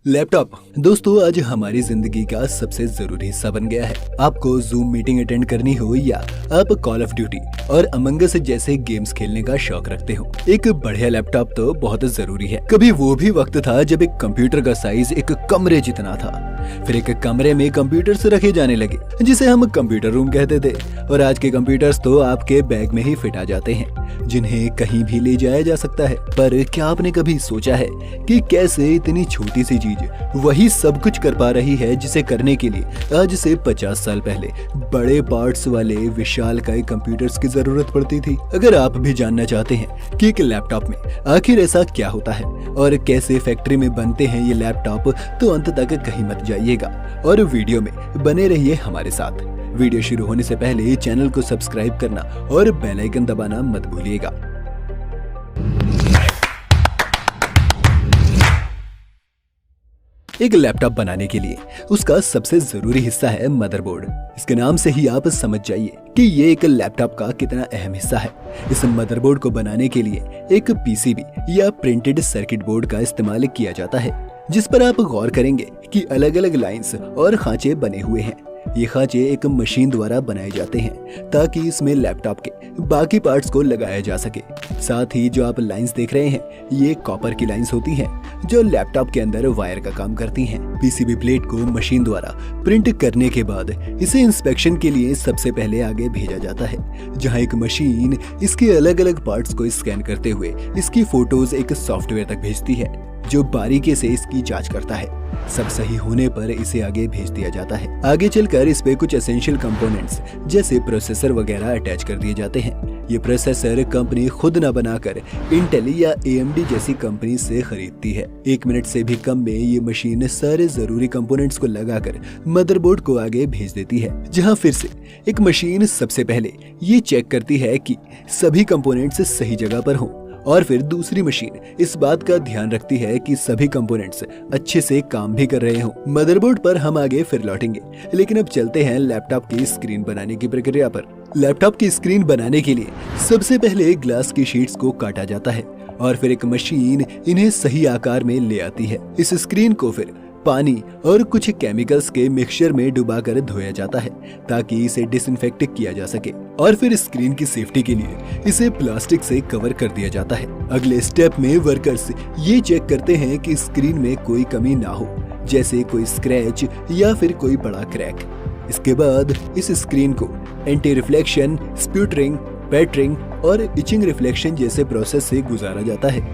Laptop दोस्तों आज हमारी जिंदगी का सबसे जरूरी हिस्सा बन गया है। आपको जूम मीटिंग अटेंड करनी हो या आप कॉल ऑफ ड्यूटी और अमंग अस जैसे गेम्स खेलने का शौक रखते हो, एक बढ़िया लैपटॉप तो बहुत जरूरी है। कभी वो भी वक्त था जब एक कंप्यूटर का साइज एक कमरे जितना था, फिर एक कमरे में कंप्यूटर्स रखे जाने लगे जिसे हम कंप्यूटर रूम कहते थे, और आज के कंप्यूटर्स तो आपके बैग में ही फिट आ जाते हैं जिन्हें कहीं भी ले जाया जा सकता है। पर क्या आपने कभी सोचा है कि कैसे इतनी छोटी सी चीज वही सब कुछ कर पा रही है जिसे करने के लिए आज से 50 साल पहले बड़े पार्ट्स वाले विशालकाय कंप्यूटर्स की जरूरत पड़ती थी। अगर आप भी जानना चाहते हैं कि एक लैपटॉप में आखिर ऐसा क्या होता है और कैसे फैक्ट्री में बनते हैं ये लैपटॉप, तो अंत तक कहीं मत जाइएगा और वीडियो में बने रहिए हमारे साथ। वीडियो शुरू होने से पहले चैनल को सब्सक्राइब करना और बेल आइकन दबाना मत भूलिएगा। एक लैपटॉप बनाने के लिए उसका सबसे जरूरी हिस्सा है मदरबोर्ड। इसके नाम से ही आप समझ जाइए कि ये एक लैपटॉप का कितना अहम हिस्सा है। इस मदरबोर्ड को बनाने के लिए एक पीसीबी या प्रिंटेड सर्किट बोर्ड का इस्तेमाल किया जाता है, जिस पर आप गौर करेंगे कि अलग अलग लाइंस और खांचे बने हुए हैं। ये खांचे एक मशीन द्वारा बनाए जाते हैं ताकि इसमें लैपटॉप के बाकी पार्ट्स को लगाया जा सके। साथ ही जो आप लाइंस देख रहे हैं ये कॉपर की लाइंस होती हैं जो लैपटॉप के अंदर वायर का काम करती हैं। पीसीबी प्लेट को मशीन द्वारा प्रिंट करने के बाद इसे इंस्पेक्शन के लिए सबसे पहले आगे भेजा जाता है, जहां एक मशीन इसके अलग अलग पार्ट्स को स्कैन करते हुए इसकी फोटोज एक सॉफ्टवेयर तक भेजती है जो बारीकी से इसकी जांच करता है। सब सही होने पर इसे आगे भेज दिया जाता है। आगे चलकर इस पे कुछ एसेंशियल कंपोनेंट्स जैसे प्रोसेसर वगैरह अटैच कर दिए जाते हैं। ये प्रोसेसर कंपनी खुद न बनाकर इंटेल या AMD जैसी कंपनी से खरीदती है। 1 मिनट से भी कम में ये मशीन सारे जरूरी कंपोनेंट्स को लगाकर मदरबोर्ड को आगे भेज देती है, जहां फिर से एक मशीन सबसे पहले ये चेक करती है कि सभी कंपोनेंट्स सही जगह पर हों, और फिर दूसरी मशीन इस बात का ध्यान रखती है कि सभी कंपोनेंट्स अच्छे से काम भी कर रहे हों। मदरबोर्ड पर हम आगे फिर लौटेंगे, लेकिन अब चलते हैं लैपटॉप की स्क्रीन बनाने की प्रक्रिया पर। लैपटॉप की स्क्रीन बनाने के लिए सबसे पहले ग्लास की शीट्स को काटा जाता है और फिर एक मशीन इन्हें सही आकार में ले आती है। इस स्क्रीन को फिर पानी और कुछ केमिकल्स के मिक्सचर में डुबाकर धोया जाता है ताकि इसे डिसइंफेक्ट किया जा सके, और फिर स्क्रीन की सेफ्टी के लिए इसे प्लास्टिक से कवर कर दिया जाता है। अगले स्टेप में वर्कर्स ये चेक करते हैं कि स्क्रीन में कोई कमी ना हो, जैसे कोई स्क्रैच या फिर कोई बड़ा क्रैक। इसके बाद इस स्क्रीन को एंटी रिफ्लेक्शन, स्प्यूटरिंग, पैटरिंग और इचिंग रिफ्लेक्शन जैसे प्रोसेस से गुजारा जाता है।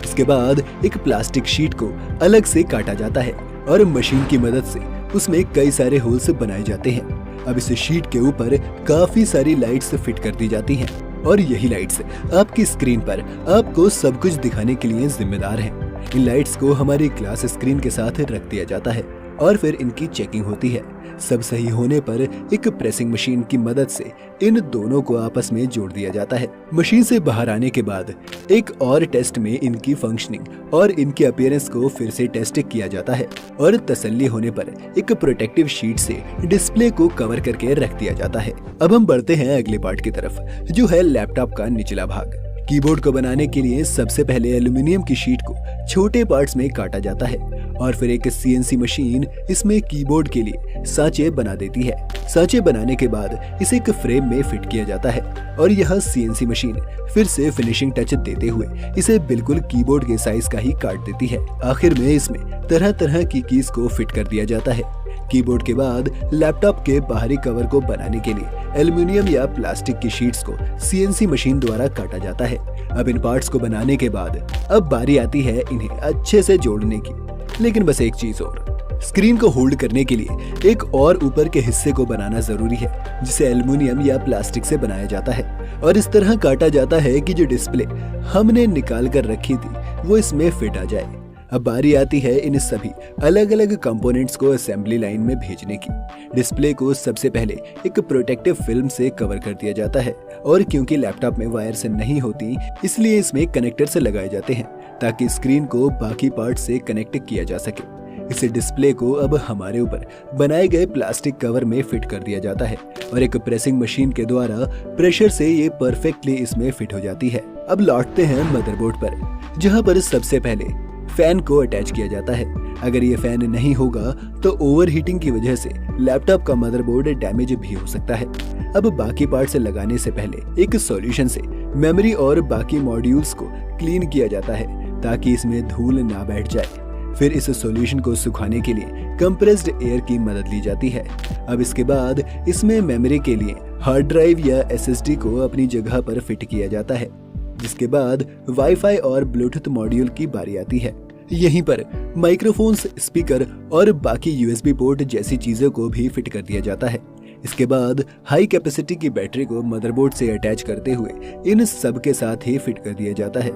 इसके बाद एक प्लास्टिक शीट को अलग से काटा जाता है और मशीन की मदद से उसमें कई सारे होल्स बनाए जाते हैं। अब इस शीट के ऊपर काफी सारी लाइट्स फिट कर दी जाती हैं और यही लाइट्स आपकी स्क्रीन पर आपको सब कुछ दिखाने के लिए जिम्मेदार हैं। इन लाइट्स को हमारी ग्लास स्क्रीन के साथ रख दिया जाता है और फिर इनकी चेकिंग होती है। सब सही होने पर एक प्रेसिंग मशीन की मदद से इन दोनों को आपस में जोड़ दिया जाता है। मशीन से बाहर आने के बाद एक और टेस्ट में इनकी फंक्शनिंग और इनके अपीयरेंस को फिर से टेस्ट किया जाता है और तसल्ली होने पर एक प्रोटेक्टिव शीट से डिस्प्ले को कवर करके रख दिया जाता है। अब हम बढ़ते हैं अगले पार्ट की तरफ, जो है लैपटॉप का निचला भाग। कीबोर्ड को बनाने के लिए सबसे पहले एल्युमिनियम की शीट को छोटे पार्ट्स में काटा जाता है और फिर एक CNC मशीन इसमें कीबोर्ड के लिए सांचे बना देती है। सांचे बनाने के बाद इसे एक फ्रेम में फिट किया जाता है और यह CNC मशीन फिर से फिनिशिंग टच देते हुए इसे बिल्कुल कीबोर्ड के साइज का ही काट देती है। आखिर में इसमें तरह तरह की कीज को फिट कर दिया जाता है। कीबोर्ड के बाद लैपटॉप के बाहरी कवर को बनाने के लिए एल्युमिनियम या प्लास्टिक की शीट्स को CNC मशीन द्वारा काटा जाता है। अब इन पार्ट्स को बनाने के बाद अब बारी आती है इन्हें अच्छे से जोड़ने की। लेकिन बस एक चीज और, स्क्रीन को होल्ड करने के लिए एक और ऊपर के हिस्से को बनाना जरूरी है, जिसे एल्युमिनियम या प्लास्टिक से बनाया जाता है और इस तरह काटा जाता है कि जो डिस्प्ले हमने निकाल कर रखी थी वो इसमें फिट आ जाए। अब बारी आती है इन सभी अलग अलग कंपोनेंट्स को असेंबली लाइन में भेजने की। डिस्प्ले को सबसे पहले एक प्रोटेक्टिव फिल्म से कवर कर दिया जाता है और क्योंकि लैपटॉप में वायर से नहीं होती इसलिए इसमें कनेक्टर से लगाए जाते हैं ताकि स्क्रीन को बाकी पार्ट से कनेक्ट किया जा सके। इस डिस्प्ले को अब हमारे ऊपर बनाए गए प्लास्टिक कवर में फिट कर दिया जाता है और एक प्रेसिंग मशीन के द्वारा प्रेशर से ये परफेक्टली इसमें फिट हो जाती है। अब लौटते हैं मदरबोर्ड पर, जहां पर सबसे पहले फैन को अटैच किया जाता है। अगर ये फैन नहीं होगा तो ओवर हीटिंग की वजह से लैपटॉप का मदरबोर्ड डैमेज भी हो सकता है। अब बाकी पार्ट्स लगाने से पहले एक सॉल्यूशन से मेमोरी और बाकी मॉड्यूल्स को क्लीन किया जाता है ताकि इसमें धूल ना बैठ जाए। फिर इस सॉल्यूशन को सुखाने के लिए कंप्रेस्ड एयर की मदद ली जाती है। अब इसके बाद इसमें मेमोरी के लिए हार्ड ड्राइव या एसएसडी को अपनी जगह पर फिट किया जाता है, जिसके बाद वाईफाई और ब्लूटूथ मॉड्यूल की बारी आती है। यहीं पर माइक्रोफोन्स, स्पीकर और बाकी यूएसबी पोर्ट जैसी चीजों को भी फिट कर दिया जाता है। इसके बाद हाई कैपेसिटी की बैटरी को मदरबोर्ड से अटैच करते हुए इन सब के साथ ही फिट कर दिया जाता है।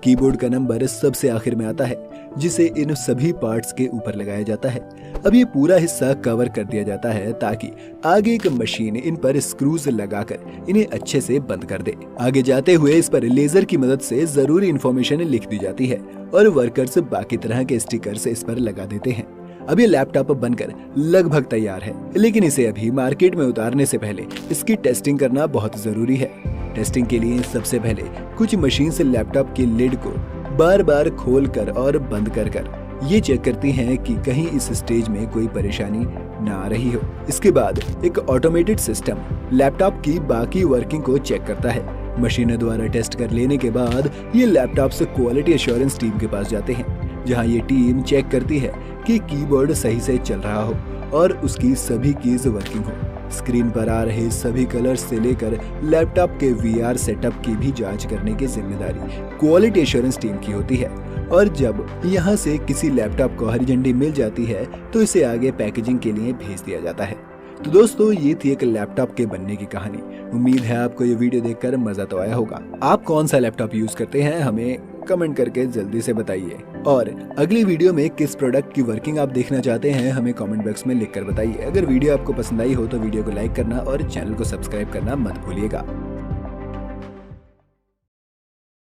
कीबोर्ड का नंबर सबसे आखिर में आता है, जिसे इन सभी पार्ट्स के ऊपर लगाया जाता है। अब ये पूरा हिस्सा कवर कर दिया जाता है ताकि आगे एक मशीन इन पर स्क्रूज लगाकर इन्हें अच्छे से बंद कर दे। आगे जाते हुए इस पर लेजर की मदद से जरूरी इंफॉर्मेशन लिख दी जाती है और वर्कर्स बाकी तरह के स्टिकर्स इस पर लगा देते हैं। अब ये लैपटॉप बनकर लगभग तैयार है, लेकिन इसे अभी मार्केट में उतारने से पहले इसकी टेस्टिंग करना बहुत जरूरी है। टेस्टिंग के लिए सबसे पहले कुछ मशीन से लैपटॉप की लिड को बार बार खोल कर और बंद कर ये चेक करती हैं कि कहीं इस स्टेज में कोई परेशानी ना आ रही हो। इसके बाद एक ऑटोमेटेड सिस्टम लैपटॉप की बाकी वर्किंग को चेक करता है। मशीनों द्वारा टेस्ट कर लेने के बाद ये लैपटॉप से क्वालिटी एश्योरेंस टीम के पास जाते हैं, जहां ये टीम चेक करती है कि कीबोर्ड सही से चल रहा हो और उसकी सभी कीज वर्किंग हो। स्क्रीन पर आ रहे सभी कलर्स से लेकर लैपटॉप के वीआर सेटअप की भी जांच करने की जिम्मेदारी क्वालिटी एश्योरेंस टीम की होती है। और जब यहाँ से किसी लैपटॉप को हरी झंडी मिल जाती है तो इसे आगे पैकेजिंग के लिए भेज दिया जाता है। तो दोस्तों, ये थी एक लैपटॉप के बनने की कहानी। उम्मीद है आपको ये वीडियो देखकर मजा तो आया होगा। आप कौन सा लैपटॉप यूज करते हैं हमें कमेंट करके जल्दी से बताइए, और अगली वीडियो में किस प्रोडक्ट की वर्किंग आप देखना चाहते हैं हमें कमेंट बॉक्स में लिखकर बताइए। अगर वीडियो आपको पसंद आई हो तो वीडियो को लाइक करना और चैनल को सब्सक्राइब करना मत भूलिएगा।